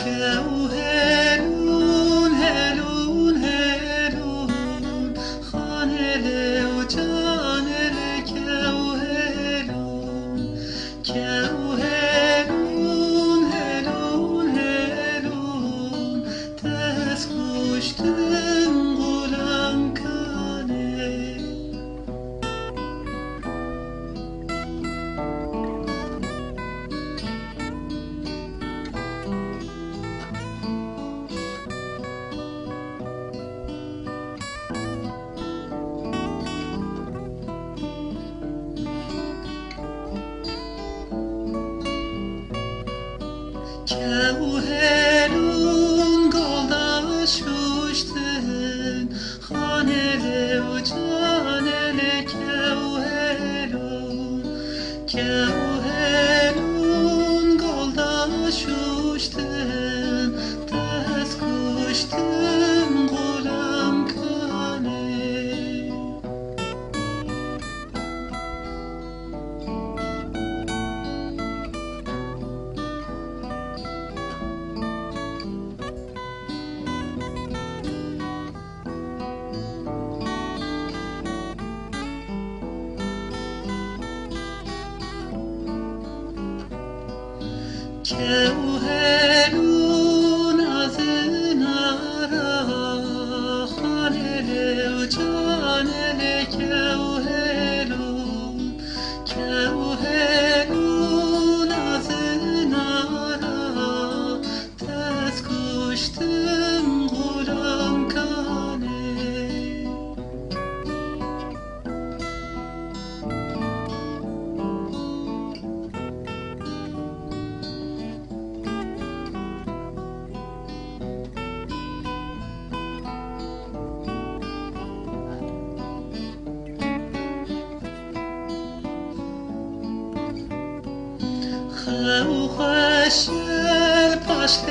هلون هلون هلون خانه و جانه کو هلون هلون هلون هلون دست خوشتم غلام کنه هلون گلدا شوشتن خانه و جانه هلون گلدا شوشتن دست کشتم غلام کنه هلون از نارا خانه و جانه هلون از نارا دست کشتم غلام کنه خوشل پشت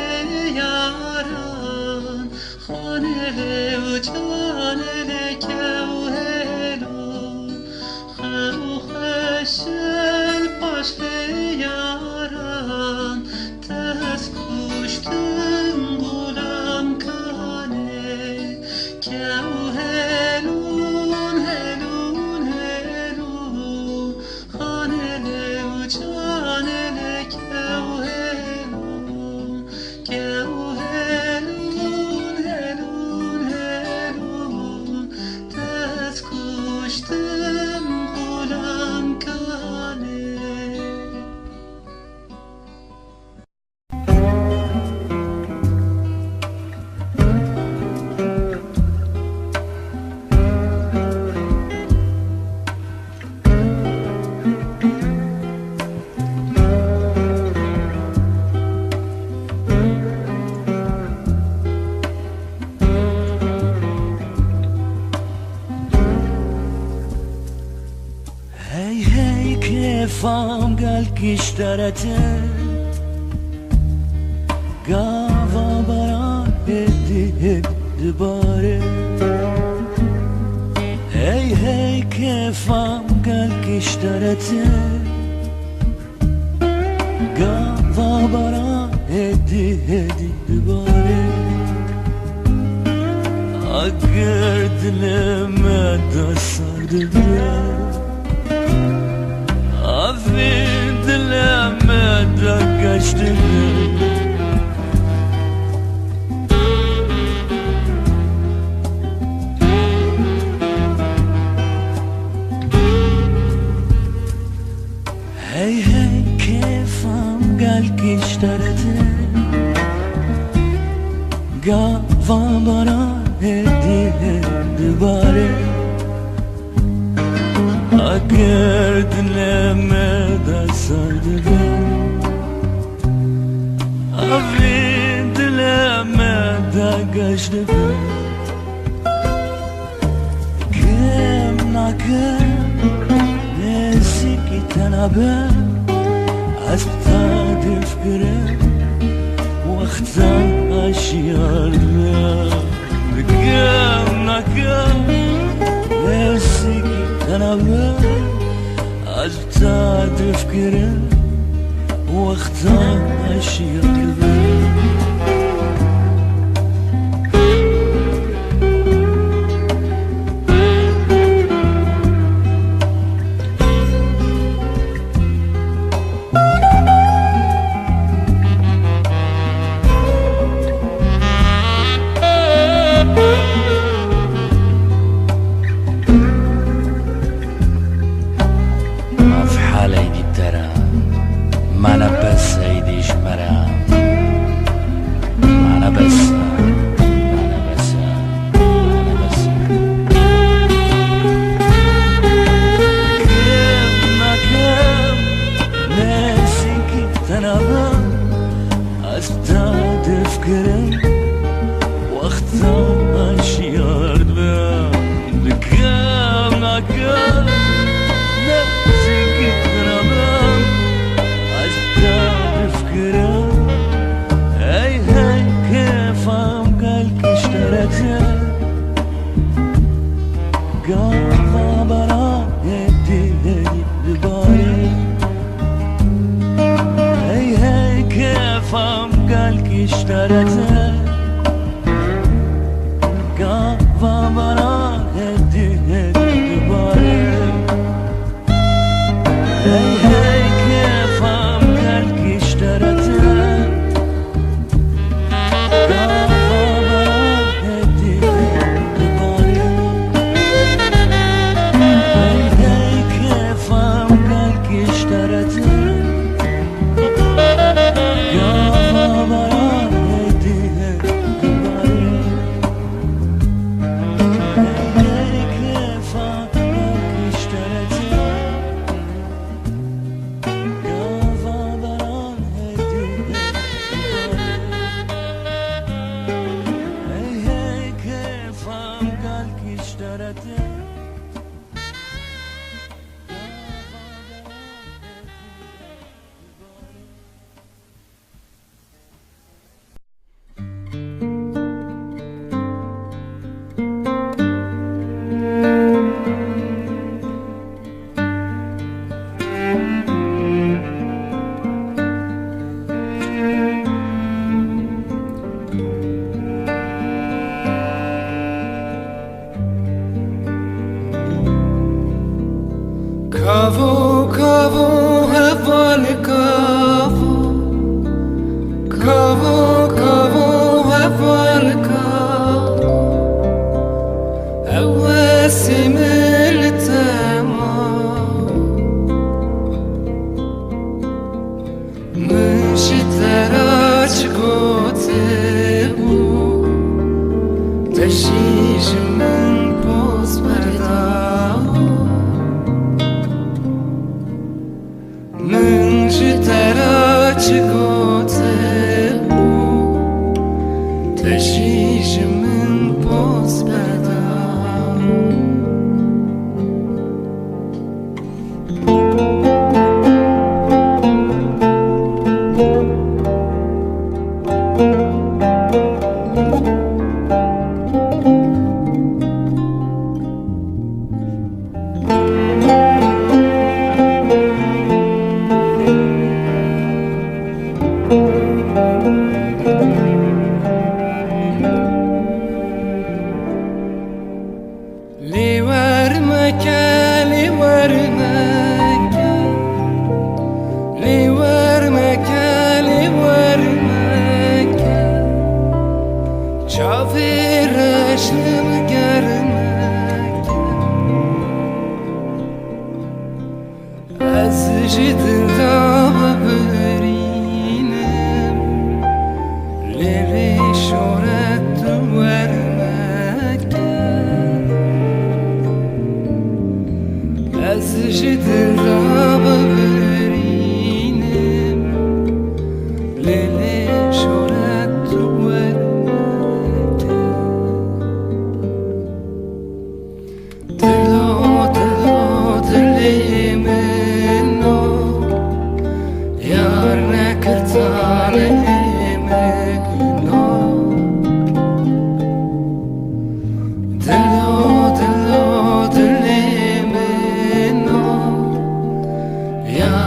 یاران خانه و جانه هلون خوشل پشت یاران دست کشتم غلام کنه هلون هلون هلون خانه و جانه هلون هلون هلون دست کشتم غلام کنه كيفام قال كشترته قاوا برا هدي دباره هي كيفام قال كشترته قاوا برا هدي دباره أقرد لما دسر دباره أفيد لما دقشت هي كيفام قال كشترته قاوا برا هدي دباره أقرد لما دسر أفيد لما دقشت كم نكم نسيكي تنبه أستعد فكرة واختار أشيارنا كم نكم نسيكي تنبه أستعد فكرة واختار أشيارنا نکن نزدیکی کنم از تعریف کرم ای هی کیفم قلقش درته گاما برای دیگه دوباره ای هی کیفم قلقش درته گاما برای دیگه دوباره ای هی کیفم قلقش درته Kavo, kavo, heval kavo. Kavo, kavo, heval kavo. Evesim التما من شتراج قوتبو تشيش من بوز برداو من شتراج قوتبو تشيش من بوز برداو Yeah.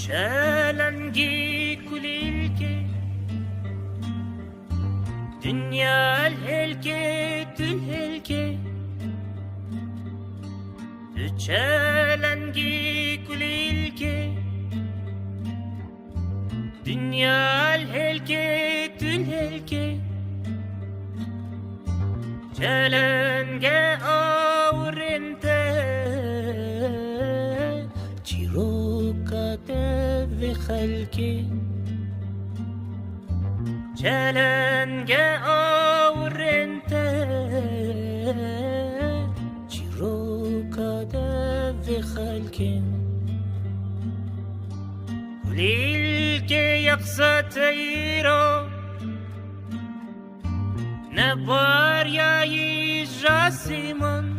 چلنگی کلیل که دنیا الهلكه تلهلكه چلنگی کلیل که دنیا الهلكه تلهلكه چلنگه آورنته چیروکات و خلکه چلنگه آورنته چیروکات و خلکه قلیل که یقصت ایرو نبار یای جاسیمان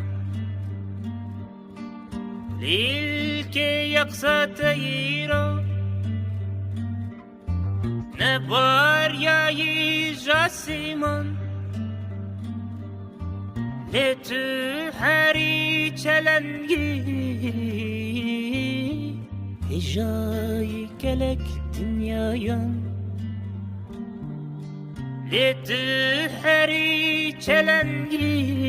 قلیل که یقصت ایرو نبار یای جاسیمان لتو هری چلنگی هجای کلک دنیایم لتو هری چلنگی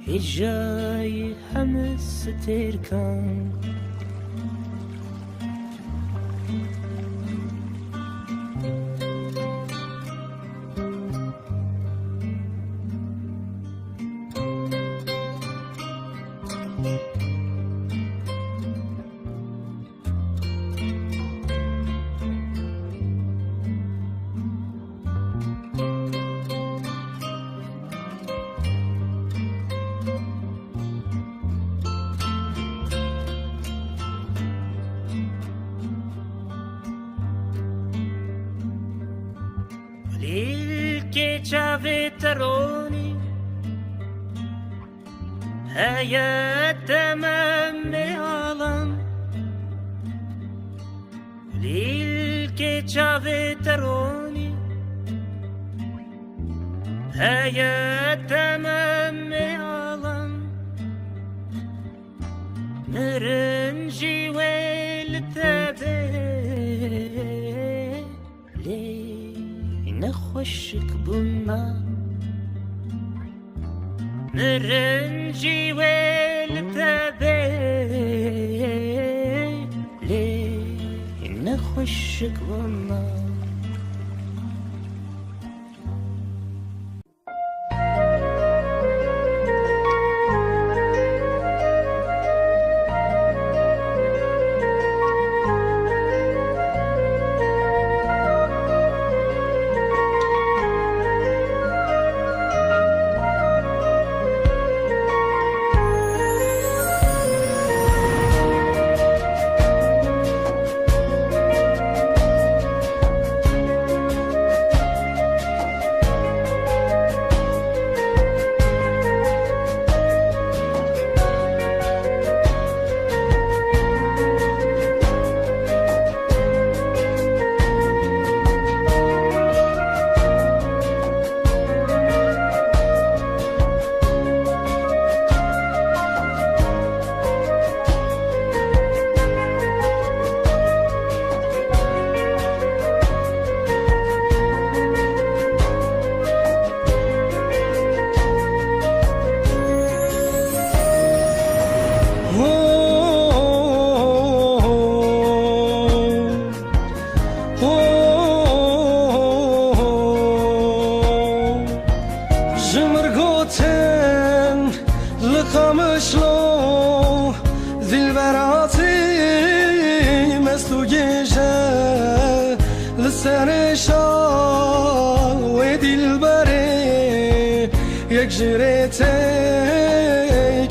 هجای همه سترکان که چاوی ترونی هيا تمام عالم قليل که چاوی ترونی هيا تمام عالم نرنجي والتابي نخوشك بنا نرنجي والتابي ليه نخوشك بنا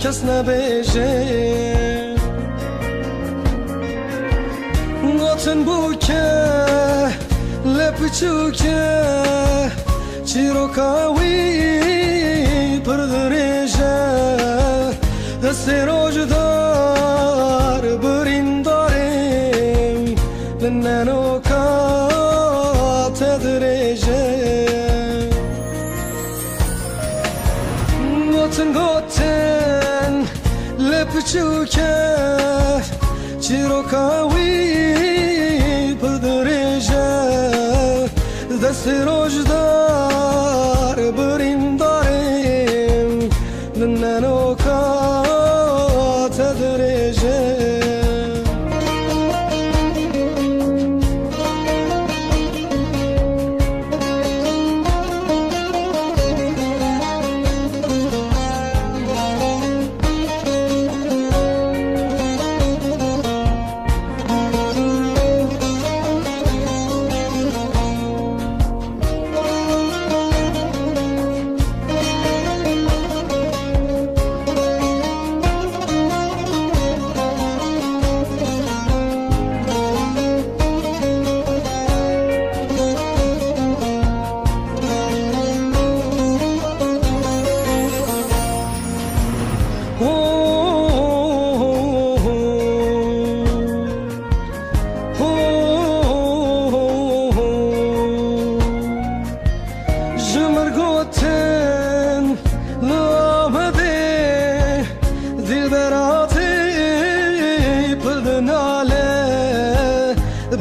کس نبیشه گوتن بو که لپچو که چی رو کاوی پر دریجه دست روج دار برین داریم لننو کات دریجه گوتن لپچو که چیروکاوی پدرجه دست روجدار برین داریم لننوکا تدرجه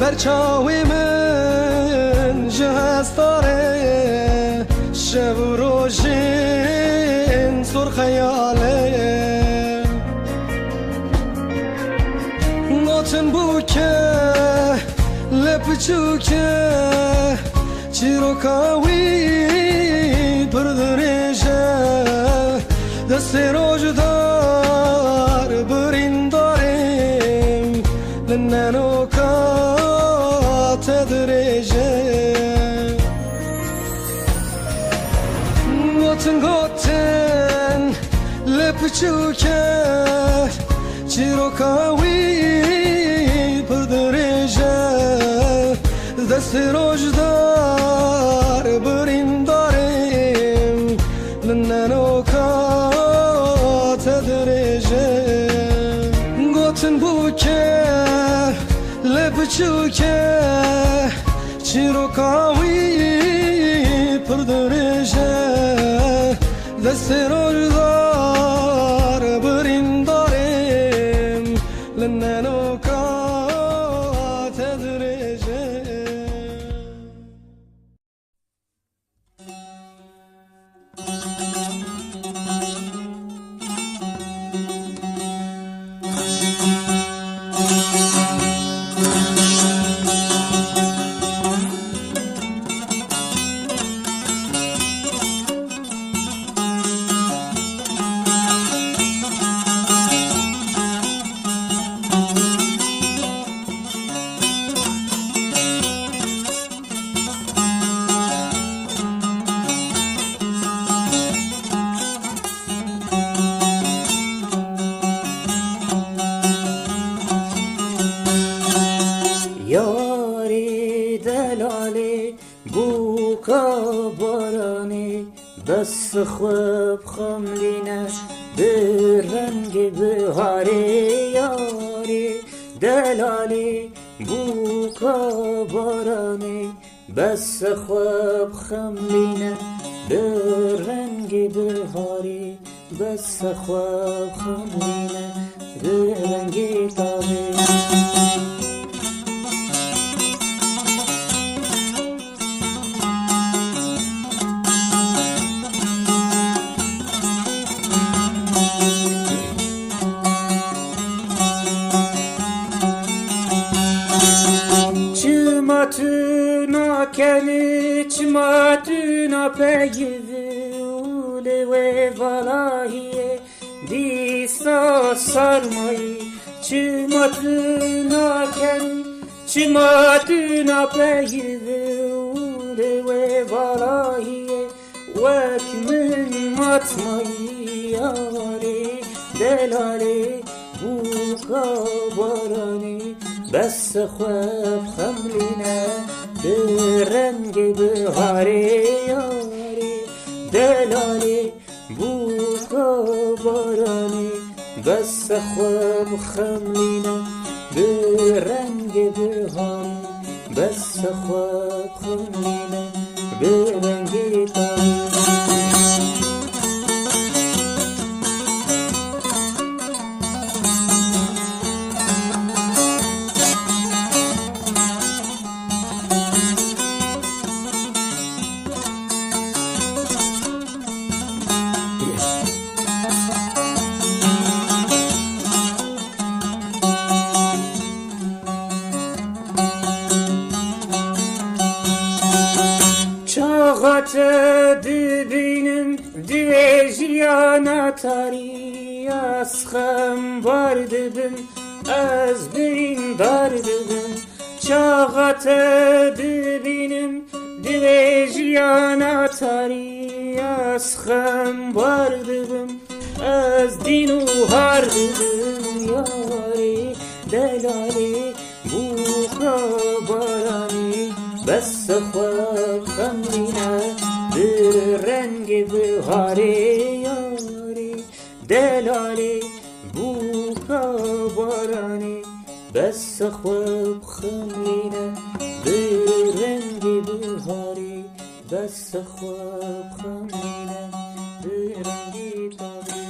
برچاوی من جهستاره شب و روشین سر خیاله ناتن بوکه لپ چوکه چیروکاوی پردرجه دست روجدار برین داریم لننوکا تدريجه غوتن لبچوكه چیروکاوی پردرجه دست روجدار برین داریم لننوکا تدريجه غوتن بوكه لبچوكه چیروکاوی پردرجه دست روزدار برین داریم لننوکا تدرجه یاری دلالی بوکا بارانی بس خوب خملینه به رنگ بهاری یاری دلالی بوکا بارانی بس خوب خملینه به رنگ بهاری بس خوب خملینه به رنگ تابی Çimatuna keli, çimatuna pegivi ule ve valahiye disa sarmayı. Çimatuna keli, çimatuna pegivi ule ve valahiye vekmin matmayı yari delali bu kabarani. بس خواب خملنا برنگ بهاری یاری دلالی بوکا بارانی بس خواب خملنا برنگ بهاری بس خواب خملنا برنگ تاری تاری از خم برده بم از بین برده بم چاقت ببینم دل جیانا تاری از خم برده بم از دین و هرده بم یاری دلالی بوخا بارانی بس خواب خمینه به رنگ بهاری یاری دلالی بوخا بارانی بس خواب خمینه به رنگ بهاری بس خواب خمینه به رنگ تابی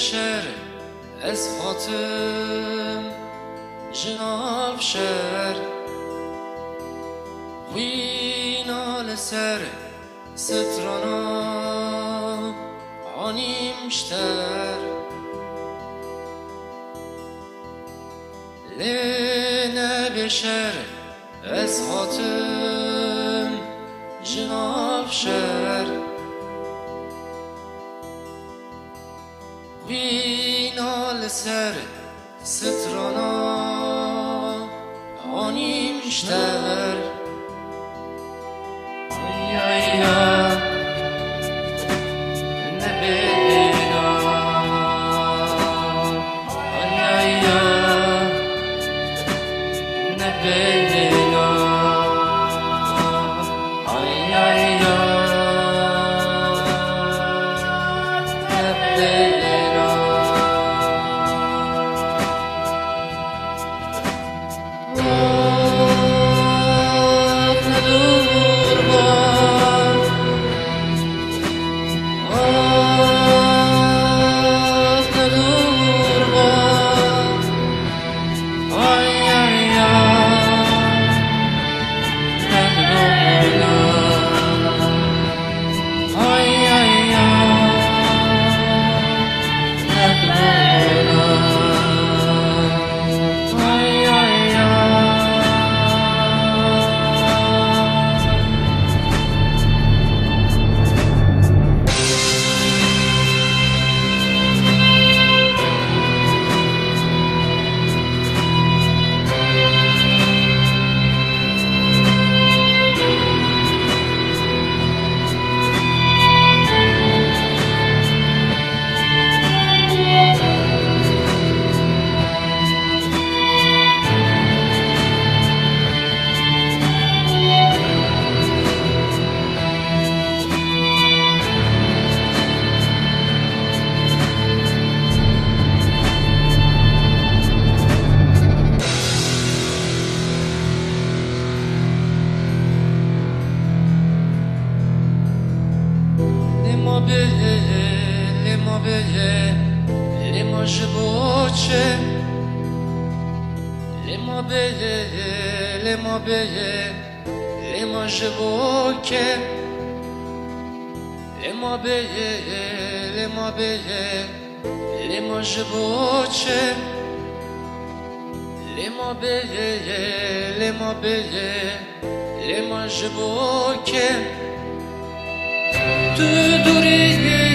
شهر از خاتم جناب شهر وینا لسر سترانا عنیمشتر لینه بشر از خاتم جناب شهر وینا لسر سترانا عنیمشتر لما بيه لما بيه لما جبوكه لما بيه لما بيه لما جبوكه لما بيه لما بيه لما جبوكه تو دوری